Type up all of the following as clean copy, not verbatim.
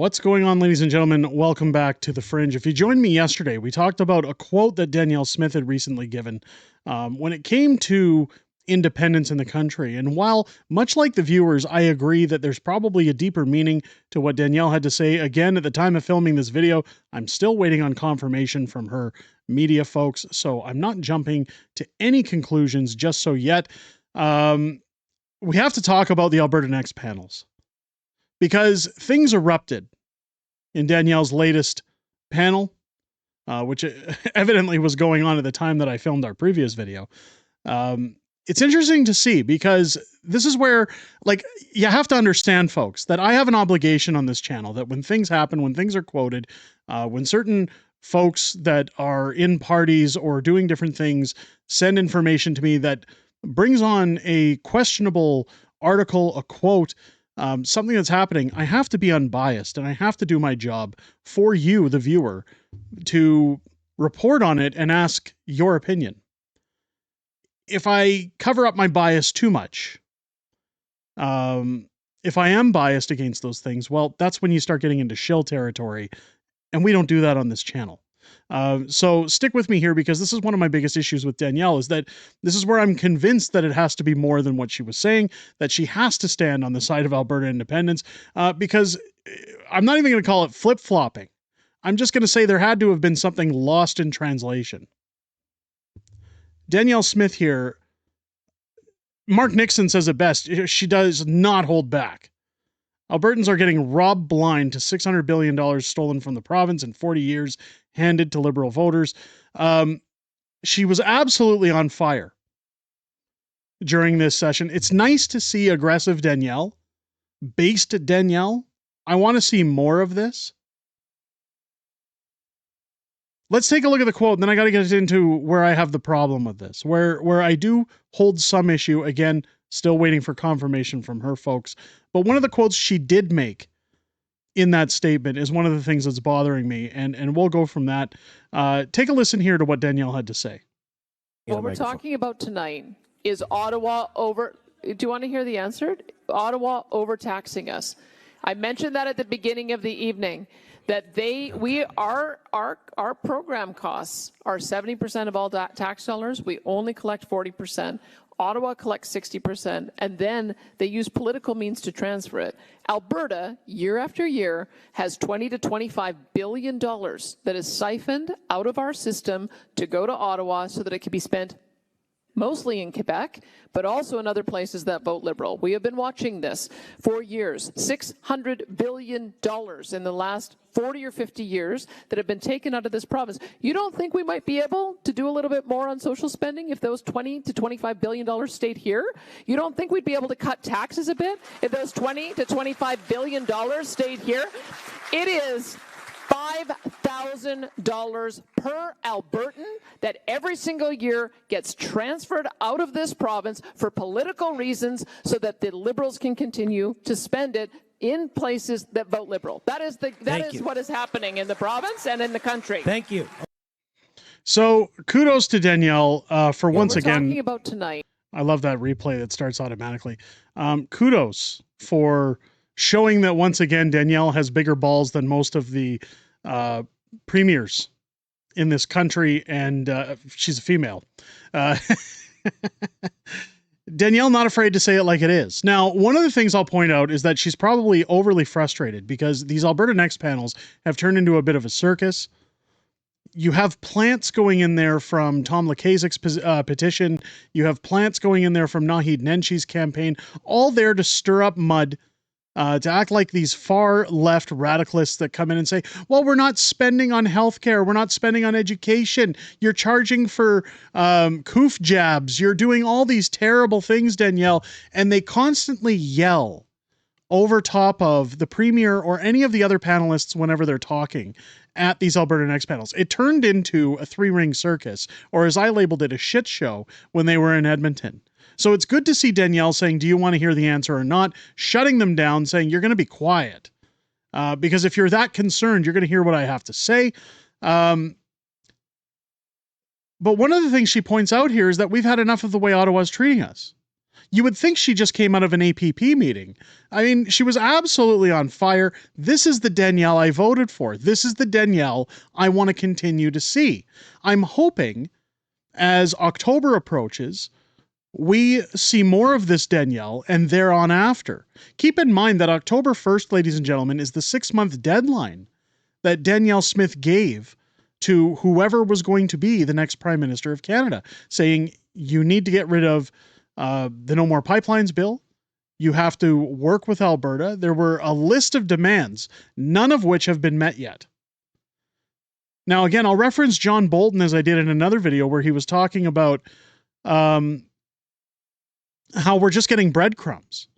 What's going on, ladies and gentlemen? Welcome back to The Fringe. If you joined me yesterday, we talked about a quote that Danielle Smith had recently given when it came to independence in the country. And while, much like the viewers, I agree that there's probably a deeper meaning to what Danielle had to say, again, at the time of filming this video, I'm still waiting on confirmation from her media folks, so I'm not jumping to any conclusions just so yet. We have to talk about the Alberta Next panels, because things erupted in Danielle's latest panel, which evidently was going on at the time that I filmed our previous video. It's interesting to see, because this is where, like, you have to understand, folks, that I have an obligation on this channel that when things happen, when things are quoted, when certain folks that are in parties or doing different things send information to me that brings on a questionable article, a quote, something that's happening, I have to be unbiased and I have to do my job for you, the viewer, to report on it and ask your opinion. If I cover up my bias too much, if I am biased against those things, well, that's when you start getting into shill territory, and we don't do that on this channel. So stick with me here, because this is one of my biggest issues with Danielle, is that this is where I'm convinced that it has to be more than what she was saying, that she has to stand on the side of Alberta independence, because I'm not even going to call it flip-flopping. I'm just going to say there had to have been something lost in translation. Danielle Smith here, Mark Nixon says it best, she does not hold back. Albertans are getting robbed blind to $600 billion stolen from the province in 40 years, handed to Liberal voters. She was absolutely on fire during this session. It's nice to see aggressive Danielle, based Danielle. I want to see more of this. Let's take a look at the quote, and then I got to get into where I have the problem with this, where I do hold some issue. Again, still waiting for confirmation from her folks. But one of the quotes she did make in that statement is one of the things that's bothering me, and we'll go from that. Take a listen here to what Danielle had to say. What we're talking about tonight is Ottawa over... Do you want to hear the answer? Ottawa overtaxing us. I mentioned that at the beginning of the evening, that our program costs are 70% of all tax dollars. We only collect 40%. Ottawa collects 60%, and then they use political means to transfer it. Alberta, year after year, has $20 to $25 billion that is siphoned out of our system to go to Ottawa so that it can be spent mostly in Quebec, but also in other places that vote Liberal. We have been watching this for years. $600 billion in the last 40 or 50 years that have been taken out of this province. You don't think we might be able to do a little bit more on social spending if those $20 to $25 billion stayed here? You don't think we'd be able to cut taxes a bit if those $20 to $25 billion stayed here? It is $5,000 per Albertan that every single year gets transferred out of this province for political reasons so that the Liberals can continue to spend it in places that vote Liberal. That is what is happening in the province and in the country. Thank you. So kudos to Danielle for once again. Talking about tonight. I love that replay that starts automatically. Kudos for showing that once again Danielle has bigger balls than most of the premiers in this country, and she's a female. Danielle not afraid to say it like it is. Now, one of the things I'll point out is that she's probably overly frustrated because these Alberta Next panels have turned into a bit of a circus. You have plants going in there from Tom Lakazik's petition. You have plants going in there from Naheed Nenshi's campaign, all there to stir up mud, to act like these far left radicalists that come in and say, well, we're not spending on healthcare. We're not spending on education. You're charging for coof jabs. You're doing all these terrible things, Danielle. And they constantly yell over top of the premier or any of the other panelists whenever they're talking at these Alberta Next panels. It turned into a three-ring circus, or as I labeled it, a shit show when they were in Edmonton. So it's good to see Danielle saying, do you want to hear the answer or not? Shutting them down, saying, you're going to be quiet. Because if you're that concerned, you're going to hear what I have to say. But one of the things she points out here is that we've had enough of the way Ottawa's treating us. You would think she just came out of an APP meeting. I mean, she was absolutely on fire. This is the Danielle I voted for. This is the Danielle I want to continue to see. I'm hoping as October approaches, we see more of this Danielle and thereon after. Keep in mind that October 1st, ladies and gentlemen, is the 6-month deadline that Danielle Smith gave to whoever was going to be the next Prime Minister of Canada, saying you need to get rid of the No More Pipelines bill. You have to work with Alberta. There were a list of demands, none of which have been met yet. Now, again, I'll reference John Bolton as I did in another video where he was talking about how we're just getting breadcrumbs.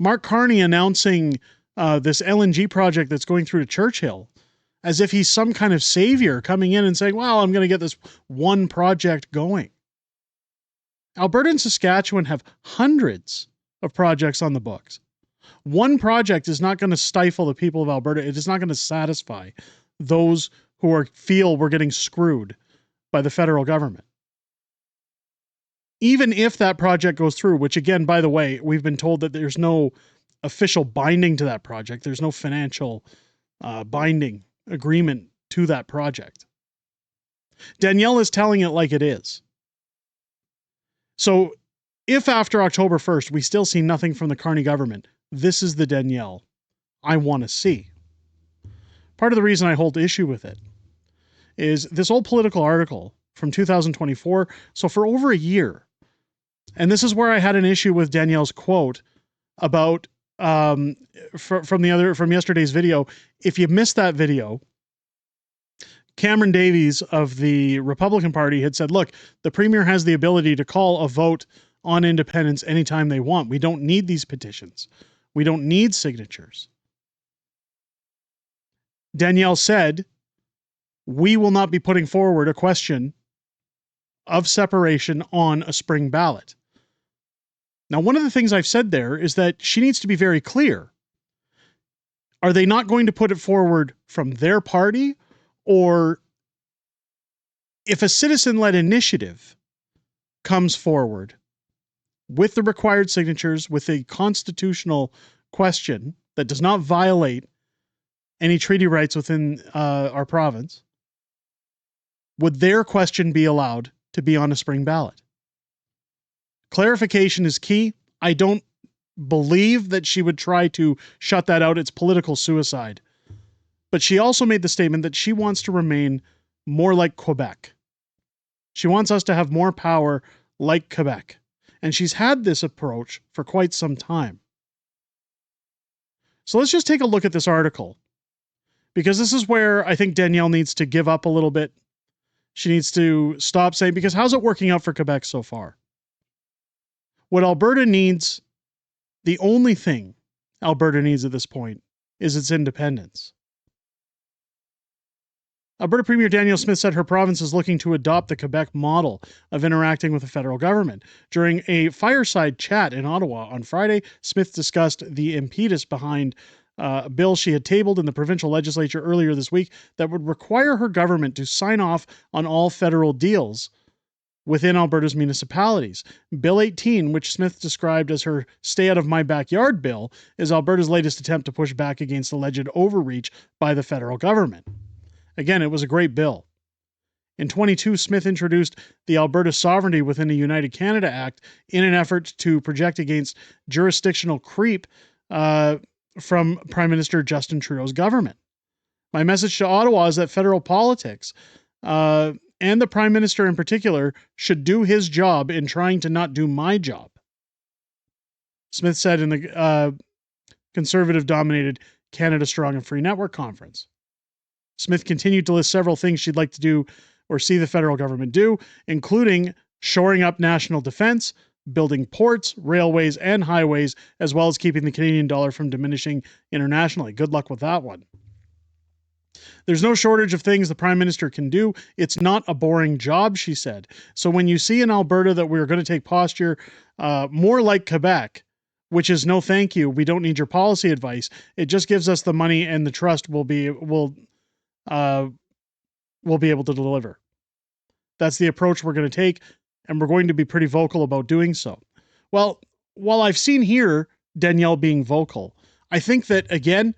Mark Carney announcing this LNG project that's going through to Churchill as if he's some kind of savior coming in and saying, well, I'm going to get this one project going. Alberta and Saskatchewan have hundreds of projects on the books. One project is not going to stifle the people of Alberta. It is not going to satisfy those who feel we're getting screwed by the federal government. Even if that project goes through, which again, by the way, we've been told that there's no official binding to that project. There's no financial binding agreement to that project. Danielle is telling it like it is. So if after October 1st, we still see nothing from the Carney government, this is the Danielle I want to see. Part of the reason I hold issue with it is this old political article from 2024. So for over a year, and this is where I had an issue with Danielle's quote about from yesterday's video. If you missed that video, Cameron Davies of the Republican Party had said, look, the Premier has the ability to call a vote on independence anytime they want. We don't need these petitions. We don't need signatures. Danielle said, we will not be putting forward a question of separation on a spring ballot. Now, one of the things I've said there is that she needs to be very clear. Are they not going to put it forward from their party? Or if a citizen-led initiative comes forward with the required signatures, with a constitutional question that does not violate any treaty rights within our province, would their question be allowed to be on a spring ballot? Clarification is key. I don't believe that she would try to shut that out. It's political suicide. But she also made the statement that she wants to remain more like Quebec. She wants us to have more power like Quebec. And she's had this approach for quite some time. So let's just take a look at this article, because this is where I think Danielle needs to give up a little bit. She needs to stop saying, because how's it working out for Quebec so far? What Alberta needs, the only thing Alberta needs at this point, is its independence. Alberta Premier Danielle Smith said her province is looking to adopt the Quebec model of interacting with the federal government. During a fireside chat in Ottawa on Friday, Smith discussed the impetus behind a bill she had tabled in the provincial legislature earlier this week that would require her government to sign off on all federal deals within Alberta's municipalities. Bill 18, which Smith described as her stay out of my backyard bill, is Alberta's latest attempt to push back against alleged overreach by the federal government. Again, it was a great bill. In 22, Smith introduced the Alberta Sovereignty Within a United Canada Act in an effort to project against jurisdictional creep from Prime Minister Justin Trudeau's government. My message to Ottawa is that federal politics, and the Prime Minister in particular, should do his job in trying to not do my job, Smith said in the Conservative-dominated Canada Strong and Free Network conference. Smith continued to list several things she'd like to do or see the federal government do, including shoring up national defense, building ports, railways, and highways, as well as keeping the Canadian dollar from diminishing internationally. Good luck with that one. There's no shortage of things the Prime Minister can do. It's not a boring job, she said. So when you see in Alberta that we're going to take posture more like Quebec, which is no thank you, we don't need your policy advice, it just gives us the money and the trust we'll be able to deliver. That's the approach we're going to take, and we're going to be pretty vocal about doing so. Well, while I've seen here Danielle being vocal, I think that, again,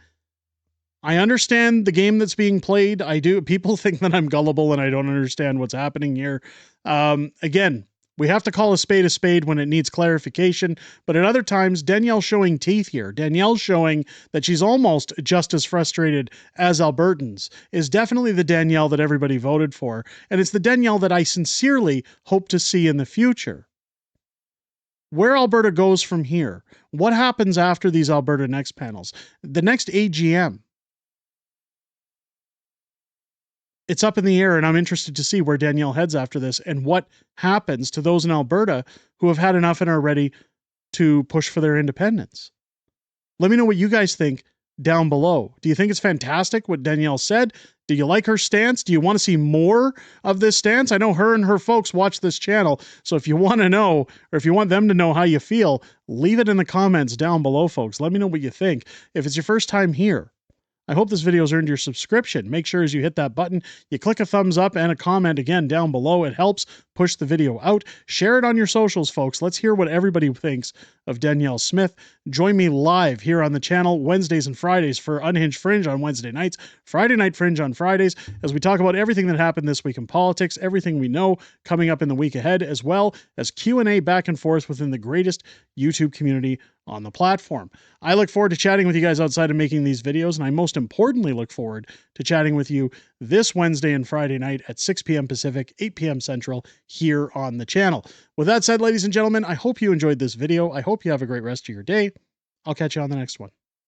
I understand the game that's being played. I do. People think that I'm gullible and I don't understand what's happening here. Again, we have to call a spade when it needs clarification. But at other times, Danielle's showing teeth here. Danielle's showing that she's almost just as frustrated as Albertans, is definitely the Danielle that everybody voted for. And it's the Danielle that I sincerely hope to see in the future. Where Alberta goes from here, what happens after these Alberta Next panels, the next AGM, it's up in the air, and I'm interested to see where Danielle heads after this and what happens to those in Alberta who have had enough and are ready to push for their independence. Let me know what you guys think down below. Do you think it's fantastic what Danielle said? Do you like her stance? Do you want to see more of this stance? I know her and her folks watch this channel, so if you want to know, or if you want them to know how you feel, leave it in the comments down below, folks. Let me know what you think. If it's your first time here, I hope this video has earned your subscription. Make sure as you hit that button, you click a thumbs up and a comment again down below. It helps push the video out. Share it on your socials, folks. Let's hear what everybody thinks of Danielle Smith. Join me live here on the channel Wednesdays and Fridays for Unhinged Fringe on Wednesday nights, Friday Night Fringe on Fridays, as we talk about everything that happened this week in politics, everything we know coming up in the week ahead, as well as Q&A back and forth within the greatest YouTube community on the platform. I look forward to chatting with you guys outside of making these videos, and I most importantly look forward to chatting with you this Wednesday and Friday night at 6 p.m. Pacific, 8 p.m. Central here on the channel. With that said, ladies and gentlemen, I hope you enjoyed this video. I hope you have a great rest of your day. I'll catch you on the next one.